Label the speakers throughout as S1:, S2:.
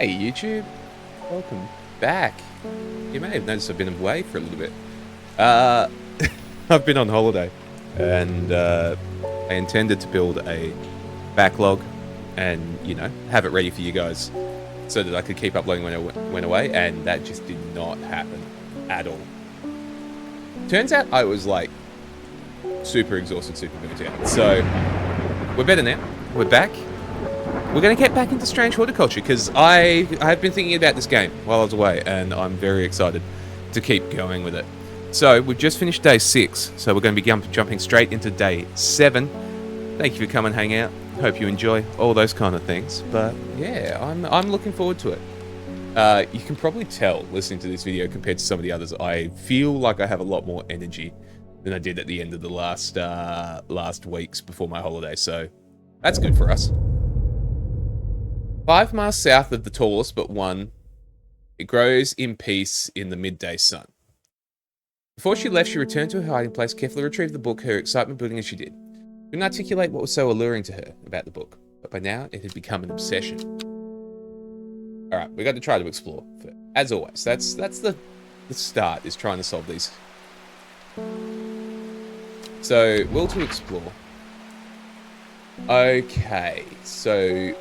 S1: Hey YouTube, welcome back. You may have noticed I've been away for a little bit. I've been on holiday, and I intended to build a backlog and, have it ready for you guys so that I could keep uploading when I went away, and that just did not happen at all. Turns out I was like super exhausted, super burnt out. So we're better now. We're back. We're going to get back into Strange Horticulture because I have been thinking about this game while I was away, and I'm very excited to keep going with it. So we've just finished day 6, so we're going to be jumping straight into day 7. Thank you for coming and hang out. Hope you enjoy all those kind of things. But yeah, I'm looking forward to it. You can probably tell listening to this video compared to some of the others, I feel like I have a lot more energy than I did at the end of the last weeks before my holiday. So that's good for us. 5 miles south of the tallest but one, it grows in peace in the midday sun. Before she left, she returned to her hiding place, carefully retrieved the book, her excitement building as she did. She couldn't articulate what was so alluring to her about the book, but by now it had become an obsession. Alright, we got to try to explore. As always, that's the start, is trying to solve these. So, will to explore. Okay, so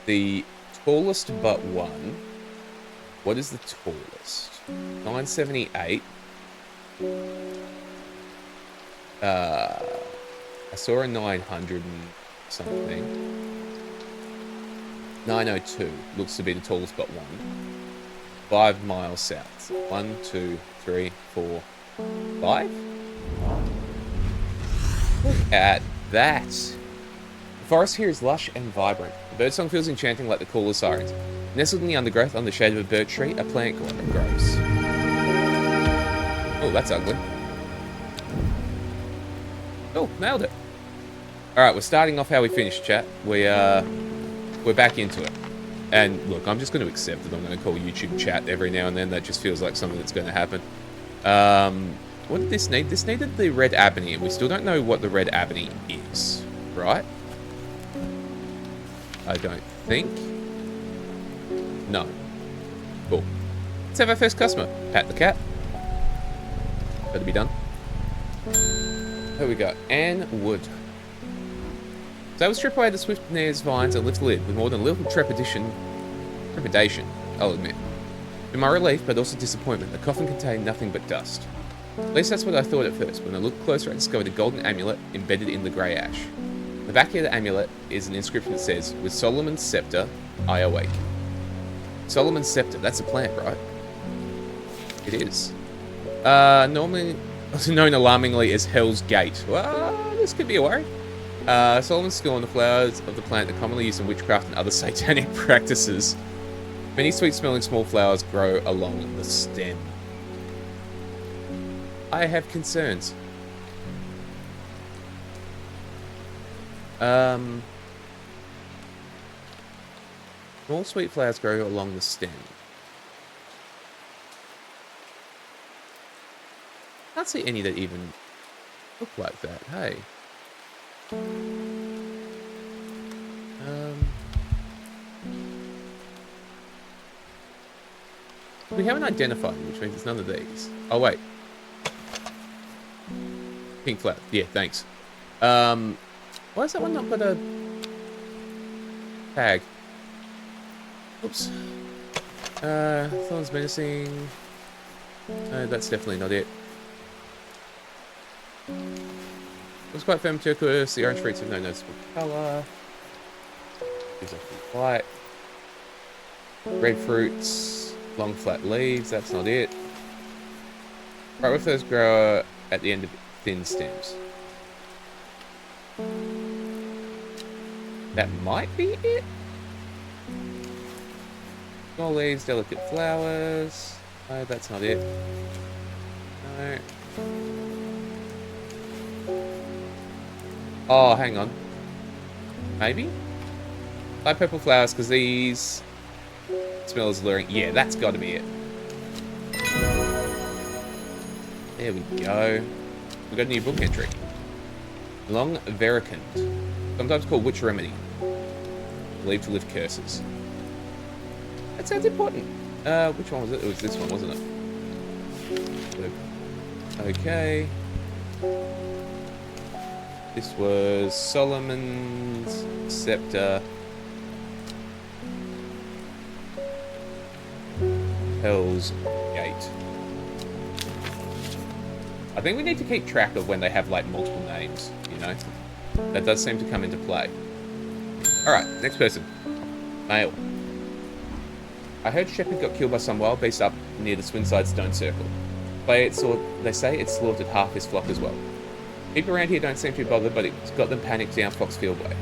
S1: the tallest but one. What is the tallest? 978. I saw a 900 and something. 902 looks to be the tallest but one. 5 miles south. 1, 2, 3, 4, 5. Look at that. The forest here is lush and vibrant. The birdsong feels enchanting like the call of sirens. Nestled in the undergrowth under the shade of a birch tree, a plant grows. Oh, that's ugly. Oh, nailed it. Alright, we're starting off how we finished, chat. We're back into it. And look, I'm just going to accept that I'm going to call YouTube chat every now and then. That just feels like something that's going to happen. What did this need? This needed the red ebony, and we still don't know what the red ebony is, right? I don't think. No. Cool. Let's have our first customer. Pat the cat. That'll be done. Here we go. Anne Wood. So I would strip away the swift nare's vines and lift the lid with more than a little trepidation, I'll admit. To my relief, but also disappointment, the coffin contained nothing but dust. At least that's what I thought at first. When I looked closer, I discovered a golden amulet embedded in the grey ash. The back of the amulet is an inscription that says, "With Solomon's scepter, I awake." Solomon's scepter, that's a plant, right? It is. Normally known alarmingly as Hell's Gate. Well, this could be a worry. Solomon's skill on the flowers of the plant are commonly used in witchcraft and other satanic practices. Many sweet-smelling small flowers grow along the stem. I have concerns. Small sweet flowers grow along the stem. Can't see any that even look like that. Hey. We haven't identified them, which means it's none of these. Oh wait. Pink flower. Yeah, thanks. Why is that one not got a tag? Oops. Thorns menacing. No, that's definitely not it. Looks quite firm turquoise. The orange fruits have no noticeable colour. Gives off white. Red fruits. Long flat leaves. That's not it. Right with those grow at the end of thin stems. That might be it. Small leaves, delicate flowers. No, that's not it. No. Oh, hang on. Maybe? Light purple flowers, because these smell as alluring. Yeah, that's got to be it. There we go. We got a new book entry. Long Veracant. Sometimes called Witch Remedy. Believed to lift curses. That sounds important. Which one was it? It was this one, wasn't it? Okay. This was Solomon's Scepter. Hell's Gate. I think we need to keep track of when they have, like, multiple names, you know? That does seem to come into play. Alright, next person. Male. I heard Shepherd got killed by some wild beast up near the Swinside Stone Circle. They say it slaughtered half his flock as well. People around here don't seem too bothered, but it's got them panicked down Foxfield way.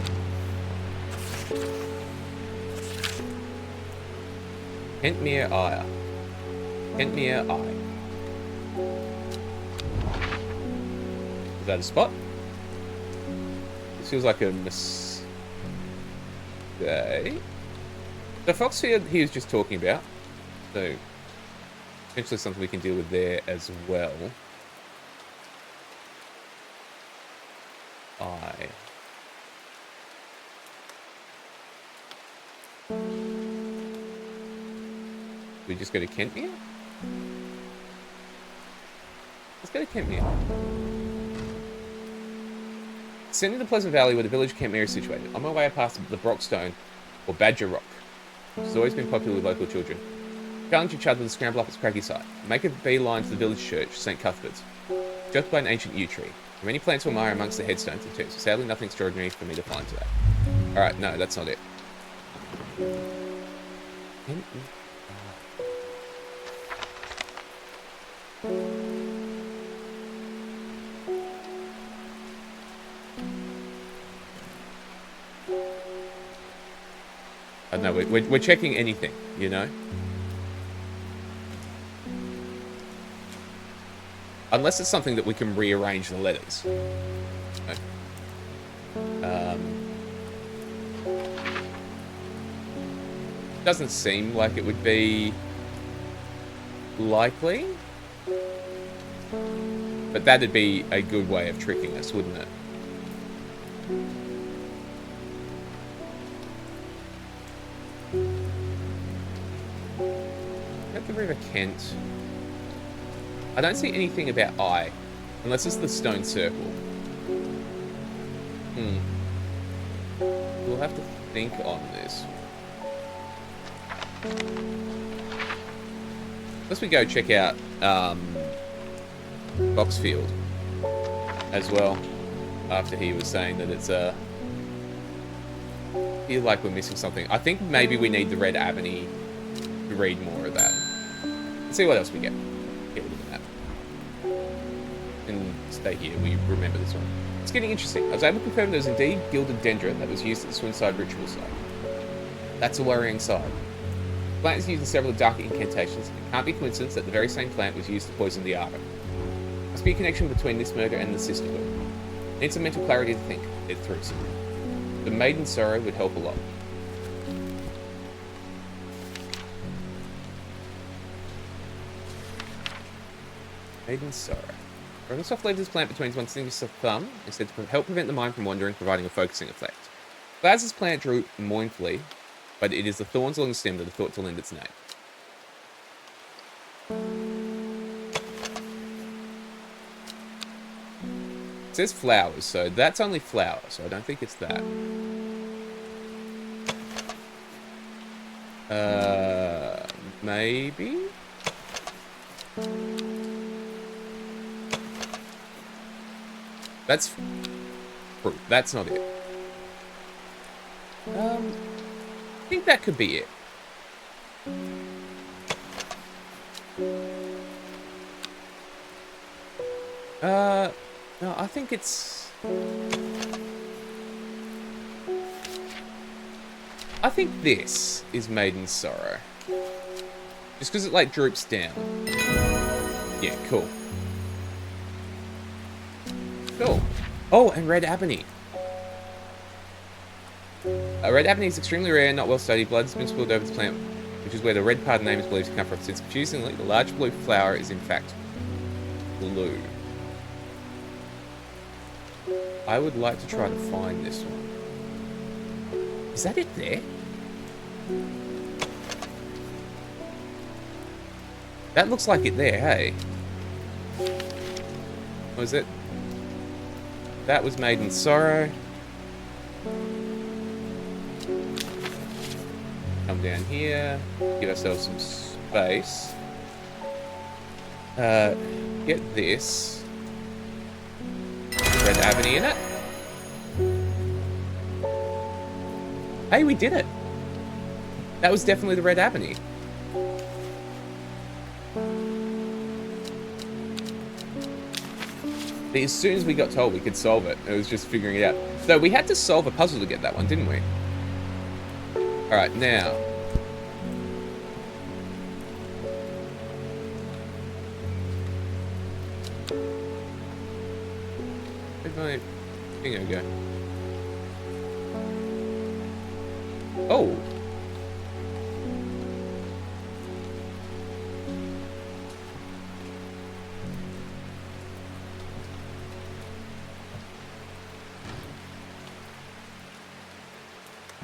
S1: Kentmere Ire. Kentmere Eye. Is that a spot? This feels like a mistake. The Foxfield he was just talking about. So, potentially something we can deal with there as well. We just go to Kentmere? Let's go to Kentmere. Send in the Pleasant Valley where the village of Kentmere is situated. On my way past the Brockstone, or Badger Rock, which has always been popular with local children. Challenge each other to scramble up its craggy side. Make a beeline to the village church, St. Cuthbert's, just by an ancient yew tree. Many plants will admire amongst the headstones and tombs. Sadly, nothing extraordinary for me to find today. Alright, no, that's not it. I don't know, we're checking anything, you know? Unless it's something that we can rearrange the letters. Doesn't seem like it would be likely. But that'd be a good way of tricking us, wouldn't it? At the River Kent. I don't see anything about I, unless it's the stone circle. We'll have to think on this. Unless we go check out Boxfield as well, after he was saying that it's I feel like we're missing something. I think maybe we need the Red Avenue to read more of that. Let's see what else we get. Get rid of the map. And stay here, we remember this one. It's getting interesting. I was able to confirm there was indeed gilded dendron that was used at the Swinside ritual site. That's a worrying sign. The plant is used in several dark incantations. It can't be coincidence that the very same plant was used to poison the Arbor. Must be a connection between this murder and the sisterhood. Need some mental clarity to think it through. The Maiden Sorrow would help a lot. Maiden Sorrow. Rubbing soft leaves this plant between one's fingers and thumb is said to help prevent the mind from wandering, providing a focusing effect. Flowers this plant drew mournfully, but it is the thorns along the stem that are thought to lend its name. It says flowers, so that's only flowers, so I don't think it's that. Maybe? That's fruit. That's not it. I think that could be it. No, I think it's... I think this is Maiden Sorrow. Just because it, like, droops down. Yeah, cool. Cool. Oh, and Red Ebony. Red Ebony is extremely rare and not well studied. Blood has been spilled over the plant, which is where the red part name is believed to come from. Since confusingly, the large blue flower is in fact blue. I would like to try to find this one. Is that it there? That looks like it there, hey? Was it? That was made in sorrow. Come down here. Give ourselves some space. Get this. Red Avenue in it. Hey, we did it. That was definitely the Red Avenue. But as soon as we got told we could solve it, it was just figuring it out. Though we had to solve a puzzle to get that one, didn't we? Alright, now. Where'd my finger go? Oh!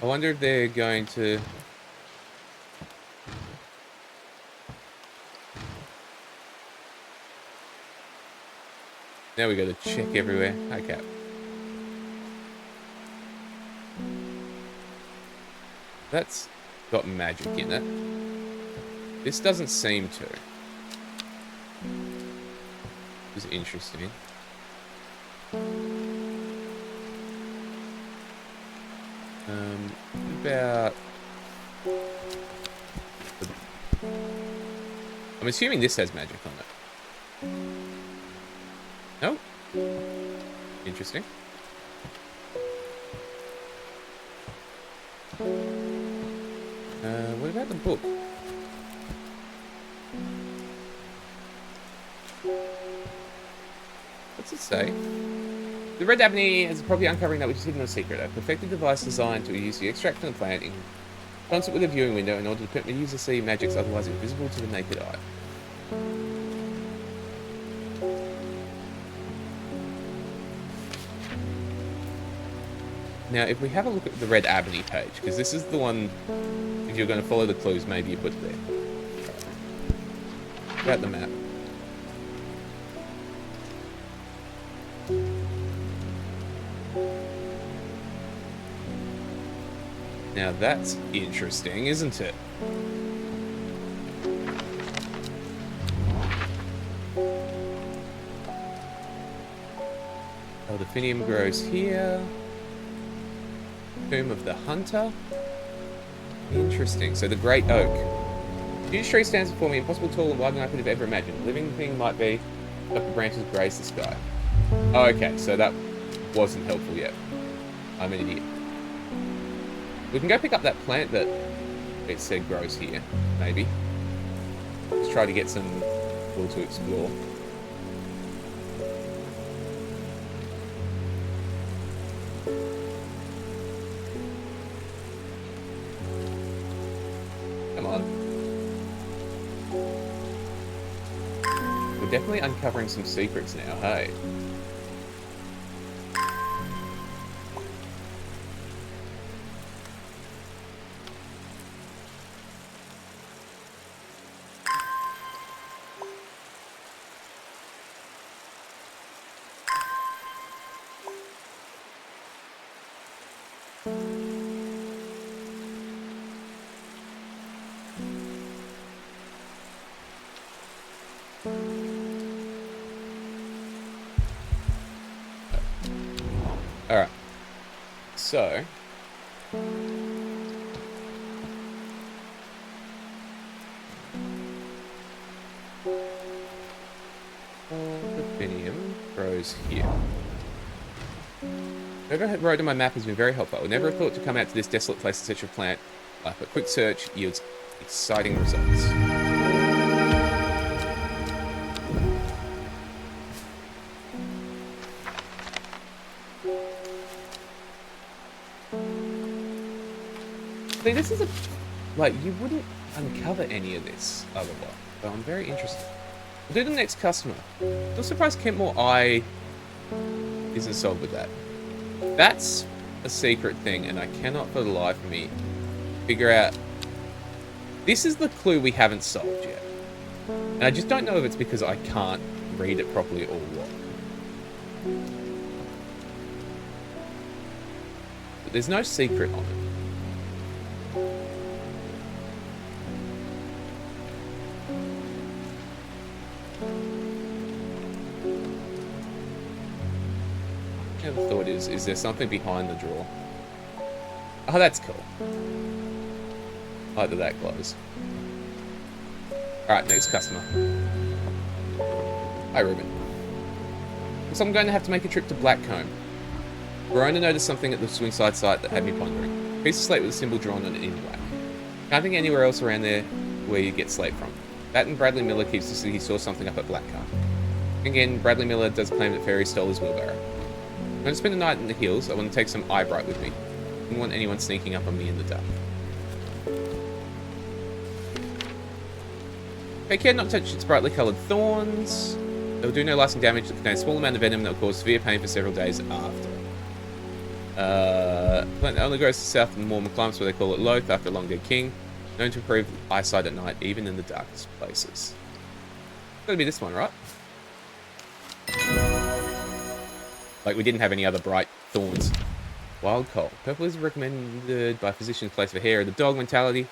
S1: I wonder if they're going to... Now we got to check everywhere. Okay. That's got magic in it. This doesn't seem to. This is interesting. About... I'm assuming this has magic on it. Nope. Interesting. What about the book? What's it say? The Red Avenue is probably uncovering that which is hidden or secret. A perfected device designed to use the extract from the plant in concert with a viewing window in order to permit the user to see magics otherwise invisible to the naked eye. Now, if we have a look at the Red Avenue page, because this is the one, if you're going to follow the clues, maybe you put it there. About the map. Now that's interesting, isn't it? Delphinium grows here. Tomb of the Hunter. Interesting. So the Great Oak. Huge tree stands before me, impossible tall and wide than I could have ever imagined. The living thing might be like the branches graze the sky. Oh, okay, so that wasn't helpful yet. I'm an idiot. We can go pick up that plant that it said grows here, maybe. Let's try to get some wool to explore. Come on. We're definitely uncovering some secrets now, hey? Alright. So. Delphinium grows here. Whoever wrote on my map has been very helpful. I would never have thought to come out to this desolate place in search of plant life, but quick search yields exciting results. See, this is a... Like, you wouldn't uncover any of this otherwise. But I'm very interested. We'll do the next customer. I'm surprised Kentmore Eye isn't solved with that. That's a secret thing, and I cannot for the life of me figure out... This is the clue we haven't solved yet. And I just don't know if it's because I can't read it properly or what. But there's no secret on it. The thought is there something behind the drawer? Oh, that's cool. I like that glows. Alright, next customer. Hi, Ruben. So I'm going to have to make a trip to Blackcomb. Verona noticed something at the Swingside site that had me pondering. A piece of slate with a symbol drawn on it in black. Can't think anywhere else around there where you get slate from. That and Bradley Miller keeps to see he saw something up at Blackcomb. Again, Bradley Miller does claim that Ferry stole his wheelbarrow. I'm going to spend a night in the hills. I want to take some eyebright with me. I didn't want anyone sneaking up on me in the dark. Take care not to touch its brightly coloured thorns. They will do no lasting damage that contains a small amount of venom that will cause severe pain for several days after. Plant only grows to the south of the Mormon climates where they call it Loth after a long dead king. Known to improve eyesight at night, even in the darkest places. It's gotta be this one, right? Like we didn't have any other bright thorns. Wild coal. Purple is recommended by physicians place for hair of the dog mentality.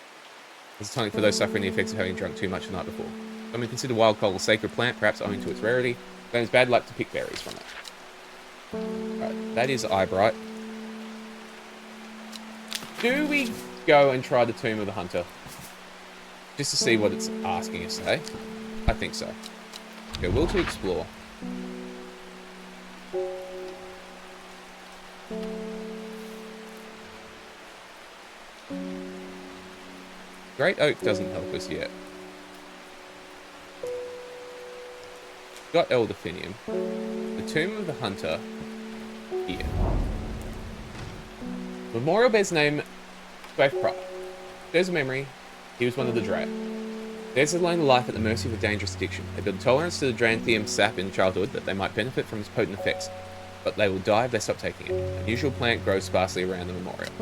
S1: It's a tonic for those suffering the effects of having drunk too much the night before. Some may consider wild coal a sacred plant, perhaps owing to its rarity. Claims bad luck to pick berries from it. Alright, that is eyebright. Do we go and try the Tomb of the Hunter? Just to see what it's asking us, eh? I think so. Okay, will to explore. Great Oak doesn't help us yet. Got Elderfinium. The Tomb of the Hunter. Here. Memorial bears name Quaif Pride. There's a memory. He was one of the Drat. There's a lone life at the mercy of a dangerous addiction. They build tolerance to the Dranthium sap in childhood that they might benefit from its potent effects, but they will die if they stop taking it. An unusual plant grows sparsely around the memorial.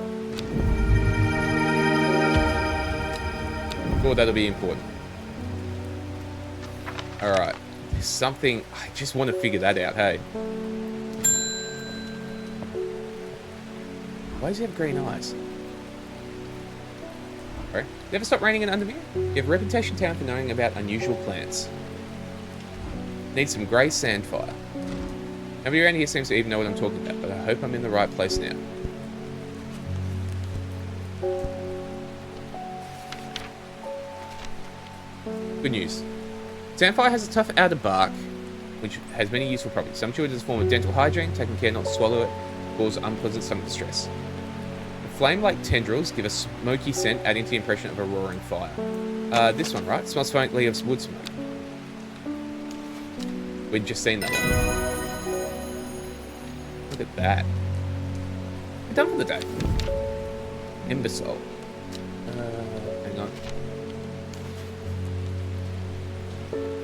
S1: Oh, that'll be important. Alright. There's something... I just want to figure that out, hey. Why does he have green eyes? Alright. Never stop raining in Undermere? You have a reputation town for knowing about unusual plants. Need some grey sandfire. Nobody around here seems to even know what I'm talking about, but I hope I'm in the right place now. Good news. Sandfire has a tough outer bark, which has many useful properties. Some chew it as a form of dental hygiene, taking care not to swallow it, cause unpleasant stomach distress. The flame-like tendrils give a smoky scent, adding to the impression of a roaring fire. This one, right? Smells faintly of wood smoke. We'd just seen that one. Look at that. We're done for the day. Imbecile. Hang on.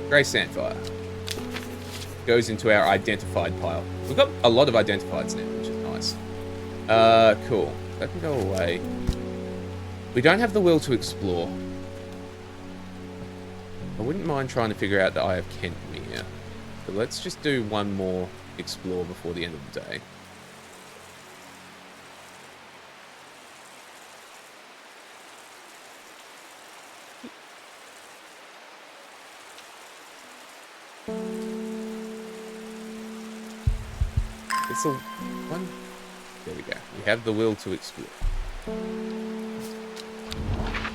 S1: Grey Sandfire. Goes into our identified pile. We've got a lot of identifieds now, which is nice. Cool. That can go away. We don't have the will to explore. I wouldn't mind trying to figure out the Eye of Kent here. But let's just do one more explore before the end of the day. It's a one. There we go. We have the will to explore.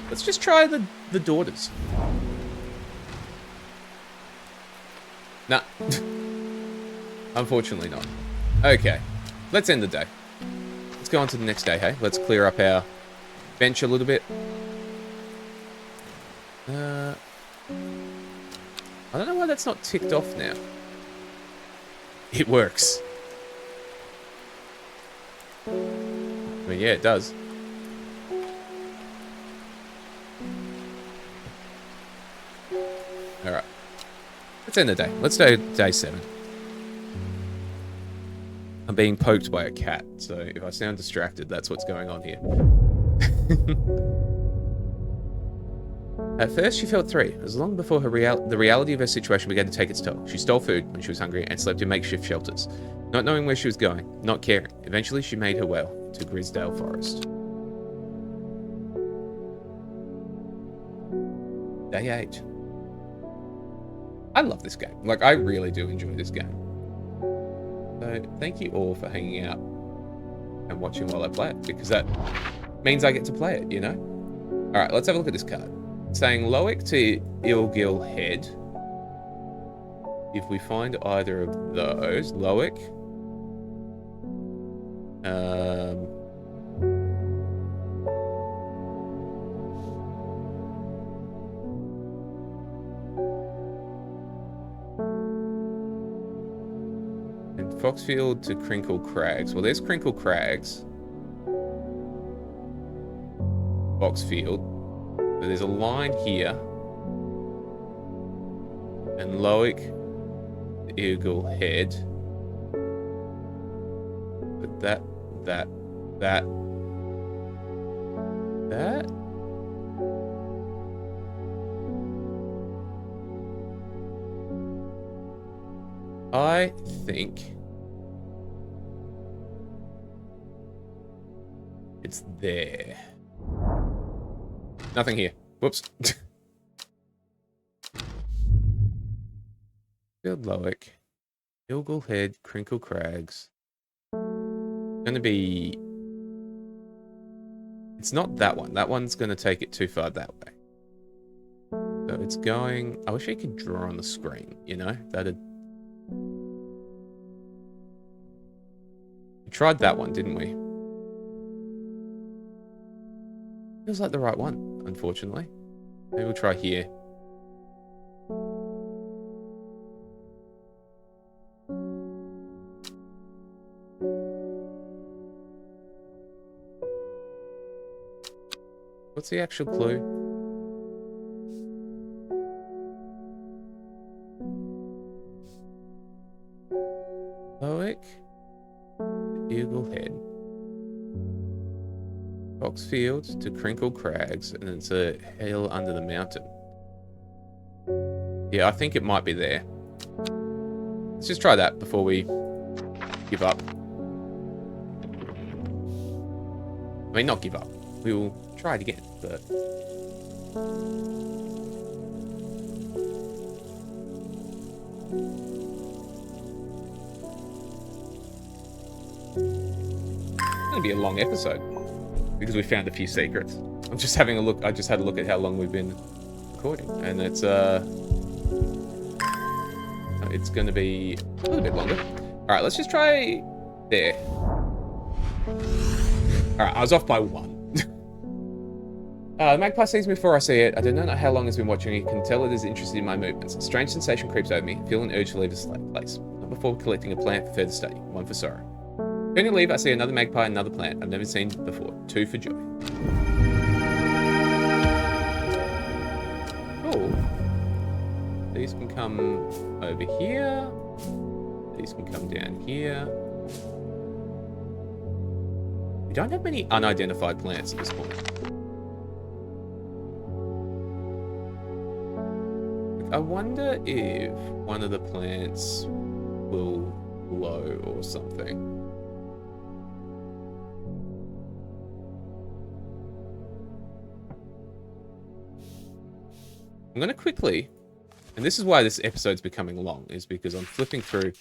S1: Let's just try the daughters. Nah. Unfortunately not. Okay. Let's end the day. Let's go on to the next day, hey? Let's clear up our bench a little bit. I don't know why that's not ticked off now. It works. I mean, yeah, it does. Alright. Let's end the day. Let's do day 7. I'm being poked by a cat, so if I sound distracted, that's what's going on here. At first, she felt 3. It was long before the reality of her situation began to take its toll. She stole food when she was hungry and slept in makeshift shelters, not knowing where she was going, not caring. Eventually, she made her way to Grisdale Forest. Day 8. I love this game. Like, I really do enjoy this game. So, thank you all for hanging out and watching while I play it, because that means I get to play it, you know? Alright, let's have a look at this card. It's saying Loic to Ilgil Head. If we find either of those, Loic. And Foxfield to Crinkle Crags. Well, there's Crinkle Crags. Foxfield. So there's a line here. And Loic, Eagle Head. But that. I think it's there. Nothing here. Whoops. Field Loic, Ilgil Head, Crinkle Crags. Gonna be... It's not that one. That one's gonna take it too far that way. So it's going... I wish I could draw on the screen, you know? That'd... We tried that one, didn't we? Feels like the right one, unfortunately. Maybe we'll try here. What's the actual clue? Loic, Eagle Head, Foxfield to Crinkle Crags, and it's a hill under the mountain. Yeah, I think it might be there. Let's just try that before we give up. I mean, not give up. We will try it again, but... It's gonna be a long episode because we found a few secrets. I'm just having a look. I just had a look at how long we've been recording, and it's gonna be a little bit longer. All right, let's just try there. All right, I was off by 1. The magpie sees me before I see it. I do not know how long it's been watching. You can tell it is interested in my movements. A strange sensation creeps over me. I feel an urge to leave this place. Not before collecting a plant for further study. 1 for sorrow. Turning to leave, I see another magpie and another plant I've never seen before. 2 for joy. Cool. These can come over here. These can come down here. We don't have many unidentified plants at this point. I wonder if one of the plants will glow or something. I'm going to quickly, and this is why this episode's becoming long, is because I'm flipping through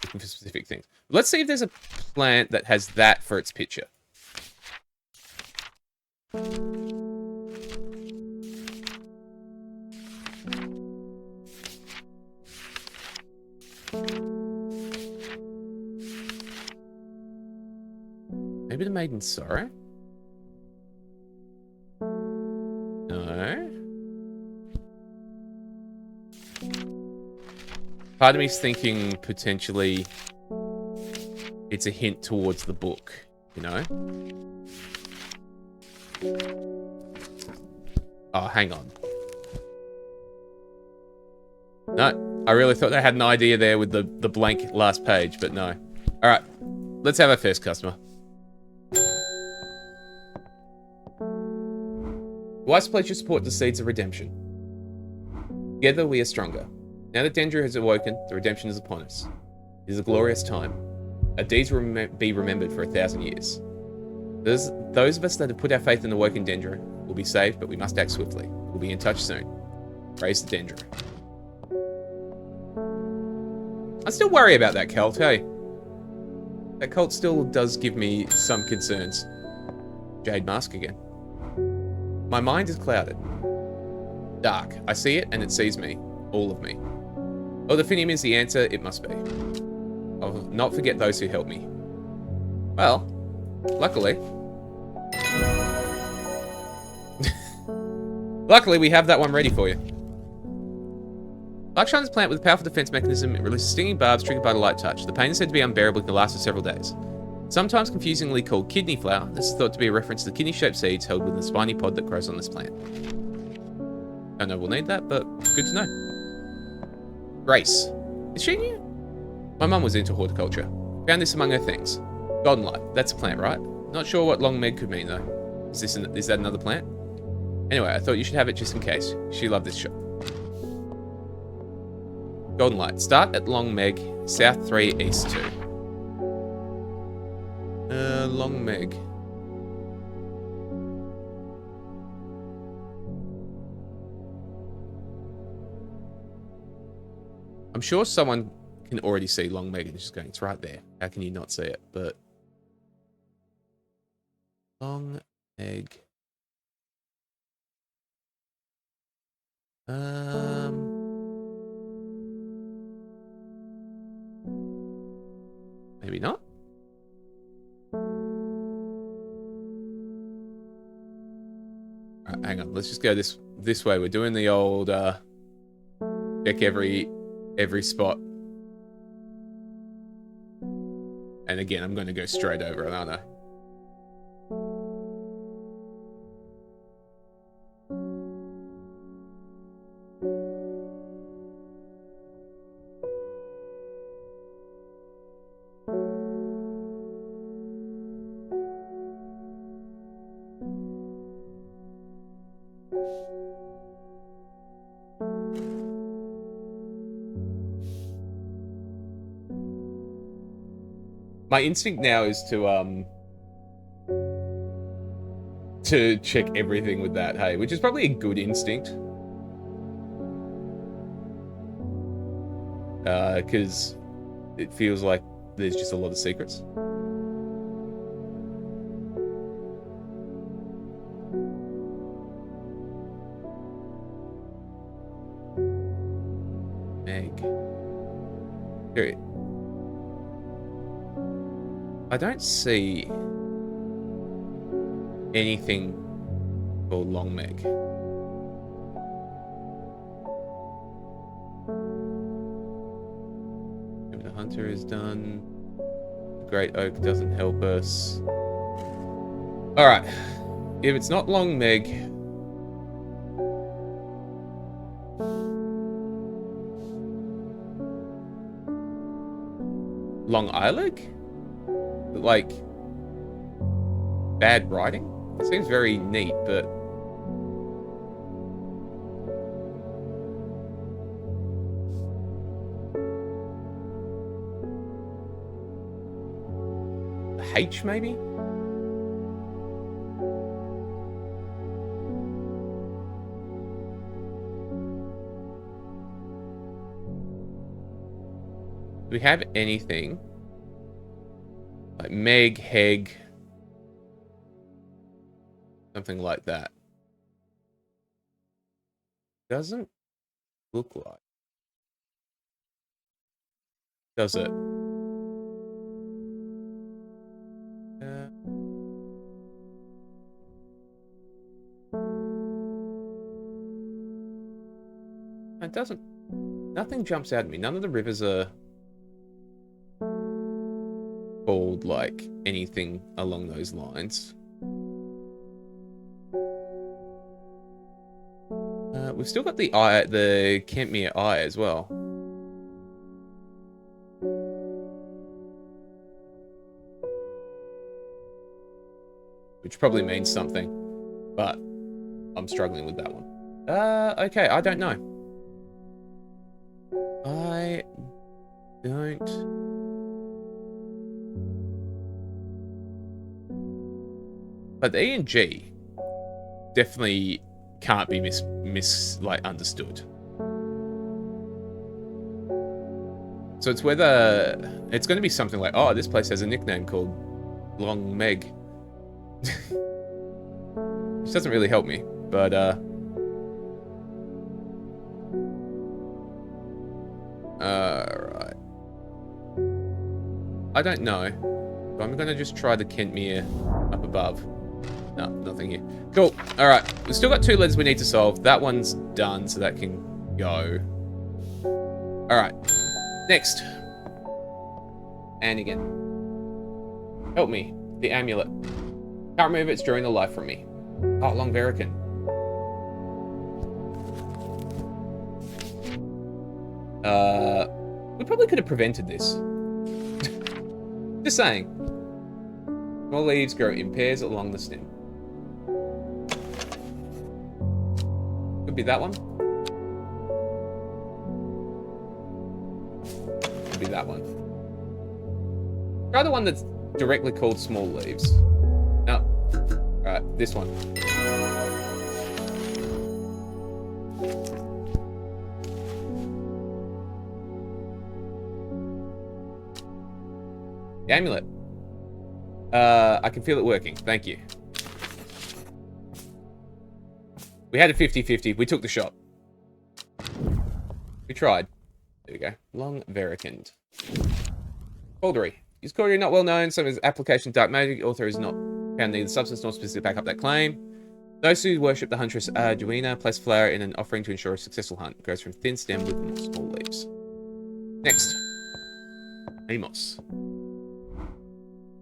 S1: looking for specific things. Let's see if there's a plant that has that for its picture. Maybe the Maiden's Sorrow? No. Part of me's thinking potentially it's a hint towards the book, you know? Oh, hang on. No, I really thought they had an idea there with the blank last page, but no. All right, let's have our first customer. Wise pledge your support to Seeds of Redemption. Together we are stronger. Now that Dendra has awoken, the redemption is upon us. It is a glorious time. Our deeds will be remembered for 1,000 years. Those of us that have put our faith in the woken Dendra will be saved, but we must act swiftly. We'll be in touch soon. Praise the Dendra. I still worry about that cult, hey? That cult still does give me some concerns. Jade Mask again. My mind is clouded. Dark. I see it, and it sees me. All of me. Oh, the Finium is the answer. It must be. I'll not forget those who helped me. Well, luckily... luckily, we have that one ready for you. Like Shine's plant with a powerful defense mechanism, it releases stinging barbs triggered by the light touch. The pain is said to be unbearable and can last for several days. Sometimes confusingly called kidney flower, this is thought to be a reference to the kidney-shaped seeds held within the spiny pod that grows on this plant. Don't know we'll need that, but good to know. Grace. Is she new? My mum was into horticulture. Found this among her things. Golden light. That's a plant, right? Not sure what long meg could mean, though. Is that another plant? Anyway, I thought you should have it just in case. She loved this shop. Golden light. Start at Long Meg, South 3, East 2. Long Meg. I'm sure someone can already see Long Meg and just going, it's right there. How can you not see it? But Long Meg. Maybe not. Alright, hang on. Let's just go this way. We're doing the old check every spot. And again, I'm going to go straight over it, aren't I? My instinct now is to check everything with that, hey, which is probably a good instinct. Because it feels like there's just a lot of secrets. Meg. Here. I don't see anything called Long Meg. Maybe the hunter is done. The Great Oak doesn't help us. Alright. If it's not Long Meg... Long Isleg? Like, bad writing? It seems very neat, but... H, maybe? Do we have anything? Like Meg, Heg, something like that. Doesn't look like. Does it? It doesn't. Nothing jumps out at me. None of the rivers are called like anything along those lines. We've still got the eye, the Kentmere Eye as well. Which probably means something, but I'm struggling with that one. Okay, I don't know. I don't... But the E and G definitely can't be understood. So it's whether... It's going to be something like, oh, this place has a nickname called Long Meg. Which doesn't really help me, but, Alright. I don't know. But I'm gonna just try the Kentmere up above. No, nothing here. Cool. Alright. We've still got 2 letters we need to solve. That one's done, so that can go. Alright. Next. And again. Help me. The amulet. Can't remove it. It's drawing the life from me. Oh, Long Verican. We probably could have prevented this. Just saying. Small leaves grow in pairs along the stem. Could be that one. Could be that one. Try the one that's directly called small leaves. No. Alright, this one. The amulet. I can feel it working. Thank you. We had a 50-50. We took the shot. We tried. There we go. Long Vericant. Caldery. Is Caldery not well known? Some of his application of dark magic. Author is not found neither substance nor specific to back up that claim. Those who worship the huntress Arduina place flower in an offering to ensure a successful hunt. It grows from thin stem with small leaves. Next. Amos.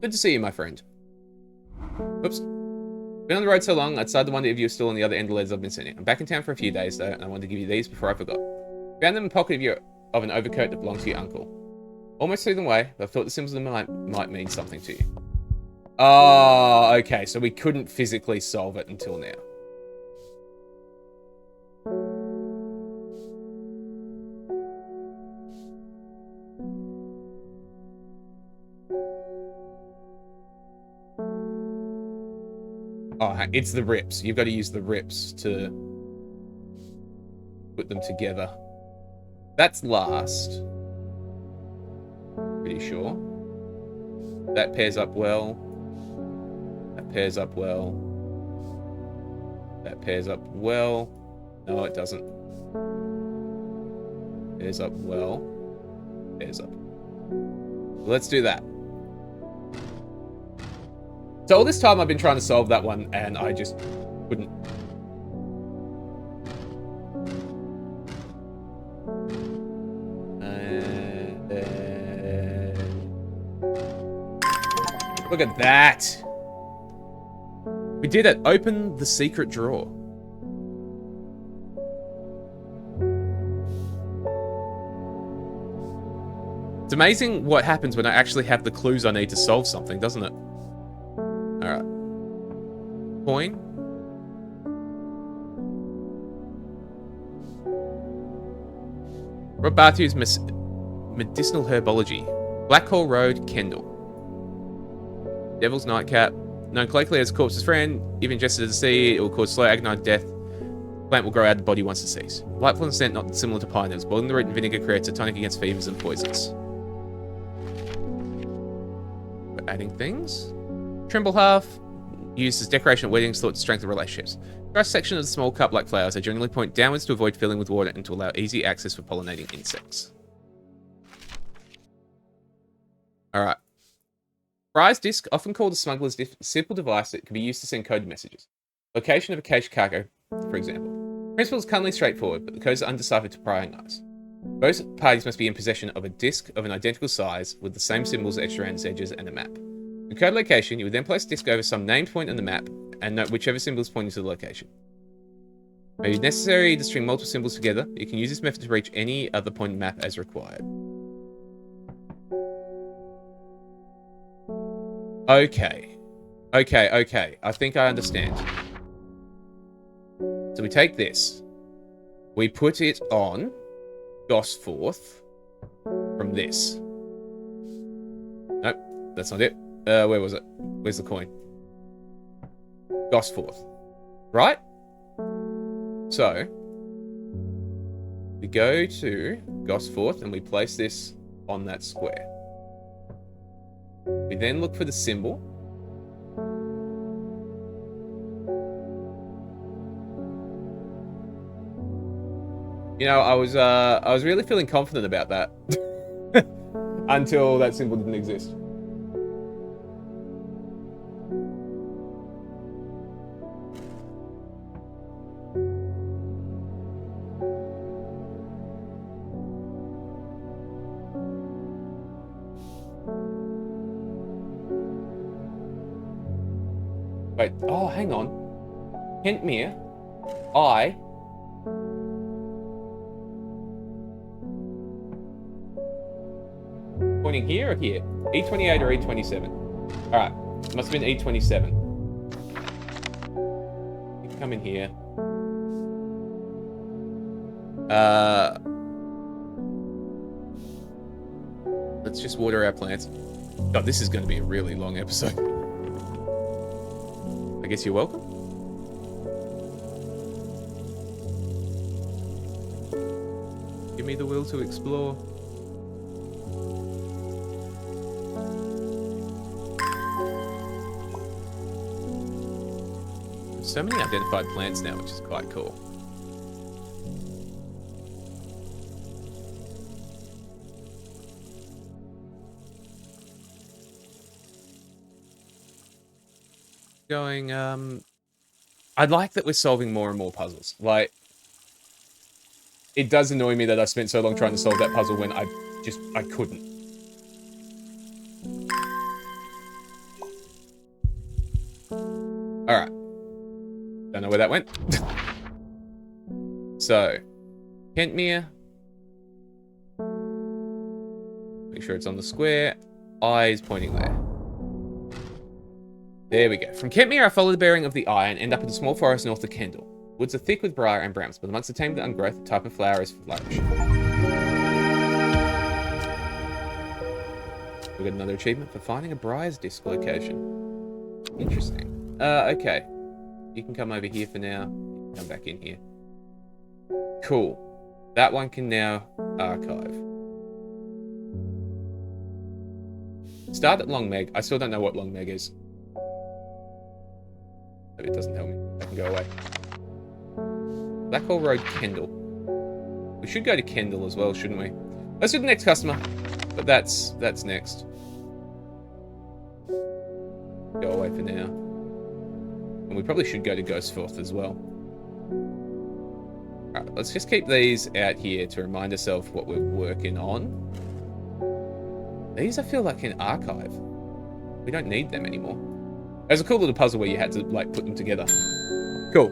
S1: Good to see you, my friend. Oops. Been on the road so long, I decided to wonder if you were still on the other end of the letters I've been sending. I'm back in town for a few days, though, and I wanted to give you these before I forgot. Found them in the pocket of an overcoat that belonged to your uncle. Almost threw them away, but I thought the symbols of them might mean something to you. Oh, okay, so we couldn't physically solve it until now. Oh, it's the rips. You've got to use the rips to put them together. That's last. Pretty sure. That pairs up well. That pairs up well. That pairs up well. No, it doesn't. Pairs up well. Pairs up. Let's do that. So all this time I've been trying to solve that one, and I just couldn't. Look at that. We did it. Open the secret drawer. It's amazing what happens when I actually have the clues I need to solve something, doesn't it? Alright. Coin. Rob Barthew's medicinal herbology. Blackhall Road, Kendall. Devil's Nightcap. Known colloquially as corpse's friend. If ingested as a seed, it will cause slow agonized death. Plant will grow out of the body once it ceases. Lightful and scent not similar to pine needles. Boiling the root in vinegar creates a tonic against fevers and poisons. We're adding things. Trimble half, used as decoration at weddings, thought to strengthen relationships. Cross section of the small cup-like flowers. They generally point downwards to avoid filling with water and to allow easy access for pollinating insects. Alright. Prize disc, often called a smuggler's simple device that can be used to send coded messages. Location of a cached cargo, for example. Principle is cunningly straightforward, but the codes are undeciphered to prying eyes. Both parties must be in possession of a disc of an identical size with the same symbols etched around its edges and a map. To code location, you would then place the disc over some named point on the map and note whichever symbol is pointing to the location. It may be necessary to string multiple symbols together. You can use this method to reach any other point on the map as required. Okay. Okay. I think I understand. So we take this. We put it on Gosforth from this. Nope, that's not it. Where was it? Where's the coin? Gosforth. Right? So, we go to Gosforth and we place this on that square. We then look for the symbol. You know, I was really feeling confident about that until that symbol didn't exist. Wait, oh, hang on. Kentmere, I. Pointing here or here? E28 or E27? Alright, must have been E27. You can come in here. Let's just water our plants. God, this is going to be a really long episode. I guess you're welcome. Give me the will to explore. There's so many identified plants now, which is quite cool. Going, I like that we're solving more and more puzzles. Like, it does annoy me that I spent so long trying to solve that puzzle when I couldn't. Alright. Don't know where that went. So, Kentmere. Make sure it's on the square. Eyes pointing there. There we go. From Kentmere, I follow the bearing of the eye and end up in a small forest north of Kendall. Woods are thick with briar and brambles, but amongst the tamed undergrowth, the type of flower is flourishing. We got another achievement for finding a briar's disc location. Interesting. Okay. You can come over here for now. You can come back in here. Cool. That one can now archive. Start at Long Meg. I still don't know what Long Meg is. It doesn't help me. I can go away. Blackhall Road, Kendall. We should go to Kendall as well, shouldn't we? Let's do the next customer. But that's next. Go away for now. And we probably should go to Ghostforth as well. Alright, let's just keep these out here to remind ourselves what we're working on. These I feel like an archive. We don't need them anymore. There's a cool little puzzle where you had to, like, put them together. Cool.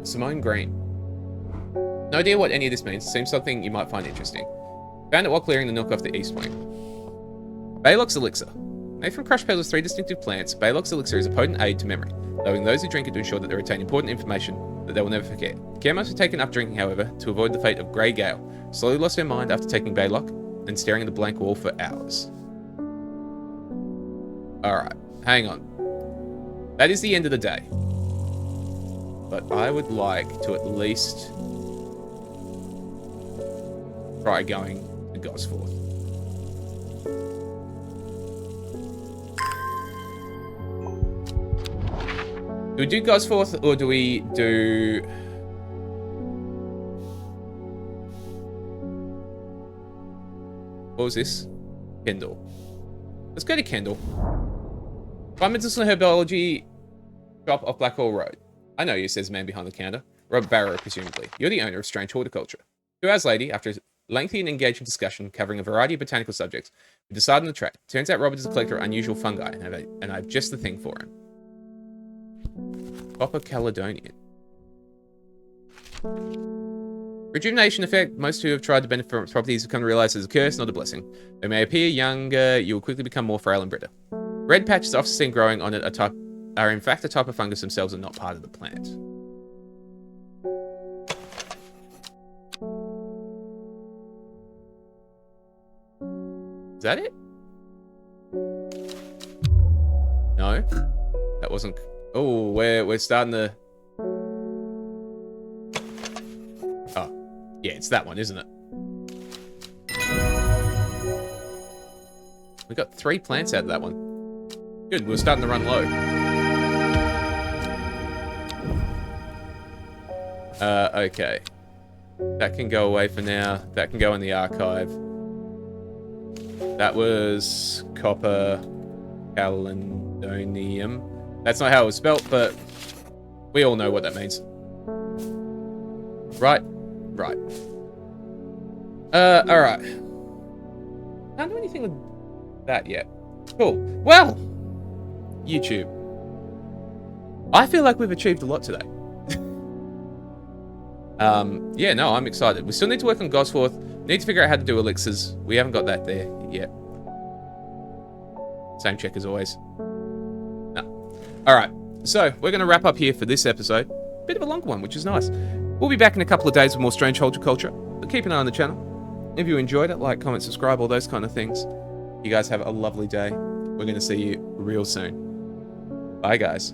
S1: Simone Green. No idea what any of this means. Seems something you might find interesting. Found it while clearing the nook off the east wing. Baylock's Elixir. Made from crushed petals of 3 distinctive plants, Baylock's Elixir is a potent aid to memory, allowing those who drink it to ensure that they retain important information that they will never forget. Care must be taken up drinking, however, to avoid the fate of Grey Gale. Slowly lost her mind after taking Baylock and staring at the blank wall for hours. Alright, hang on. That is the end of the day. But I would like to at least try going to Gosforth. Do we do Gosforth or do we do... What was this? Kendall. Let's go to Kendall. Find medicinal herbology shop off Blackhall Road. I know you, says the man behind the counter. Rob Barrow, presumably. You're the owner of Strange Horticulture. 2 hours later, after a lengthy and engaging discussion covering a variety of botanical subjects, we decide on the track. Turns out Robert is a collector of unusual fungi, and I have just the thing for him. Copper Caledonian. Rejuvenation effect. Most who have tried to benefit from its properties have come to realize it's a curse, not a blessing. They may appear younger, you will quickly become more frail and bitter. Red patches often seen growing on it are in fact a type of fungus themselves and not part of the plant. that it? No, that wasn't. Oh, we're starting to. Oh, yeah, it's that one, isn't it? We got 3 plants out of that one. Good, we're starting to run low. Okay. That can go away for now. That can go in the archive. That was copper calendonium. That's not how it was spelt, but we all know what that means. Right? Right. Alright. Can't do anything with that yet. Cool. Well, YouTube. I feel like we've achieved a lot today. Yeah, no, I'm excited. We still need to work on Gosforth. Need to figure out how to do elixirs. We haven't got that there yet. Same check as always. No. Alright, so we're going to wrap up here for this episode. Bit of a longer one, which is nice. We'll be back in a couple of days with more Strange Horticulture. But keep an eye on the channel. If you enjoyed it, like, comment, subscribe, all those kind of things. You guys have a lovely day. We're going to see you real soon. Bye, guys.